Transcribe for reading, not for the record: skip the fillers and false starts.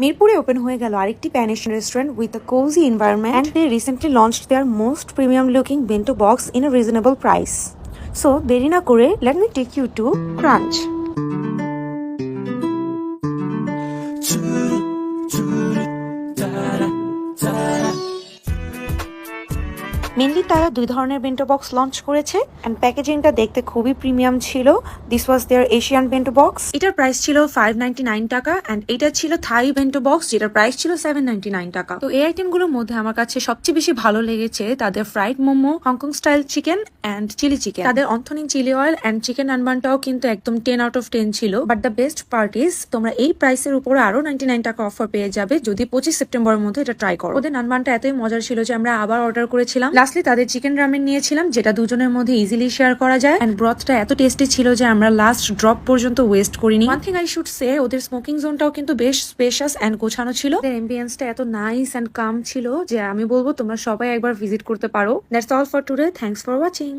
মিরপুরে ওপেন হয়ে গেল আরেকটি প্যানিশ restaurant with a cozy environment and they recently launched their most premium looking bento box in a reasonable price. So দেরি না করে let me take you to Crunch. Mainly তারা দুই ধরনের বেন্টো বক্স লঞ্চ করেছে এন্ড প্যাকেজিংটা দেখতে খুবই প্রিমিয়াম ছিল। This was their Asian bento box. এটার প্রাইস ছিল 599 টাকা এন্ড এটা ছিল থাই বেন্টো বক্স যেটার প্রাইস ছিল 799 টাকা। তো এই আইটেমগুলোর মধ্যে আমার কাছে সবচেয়ে বেশি ভালো লেগেছে তাদের fried momo, Hong Kong style chicken and chilli chicken. তাদের wonton chilli oil and chicken আনবানটাও কিন্তু একদম 10 আউট অফ 10 ছিল। But the best part is তোমরা এই প্রাইসের উপরে আরো 99 টাকা অফার পেয়ে যাবে যদি 25 সেপ্টেম্বরের মধ্যে এটা ট্রাই করো। ওদের নানবানটা এতই মজার ছিল যে আমরা আবার অর্ডার করেছিলাম। লাস্টলি তাদের চিকেন রামেন নিয়েছিলাম যেটা দুজনের মধ্যে ইজিলি শেয়ার করা যায় এন্ড ব্রথটা এত টেস্টি ছিল যে আমরা লাস্ট ড্রপ পর্যন্ত ওয়েস্ট করিনি। One thing I should say ওদের স্মোকিং জোনটাও কিন্তু বেশ স্পেশাস এন্ড গোছানো ছিল। ওদের অ্যাম্বিয়েন্সটা এত নাইস এন্ড কাম ছিল যে আমি বলবো তোমরা সবাই একবার ভিজিট করতে পারো। That's all for today. Thanks for watching.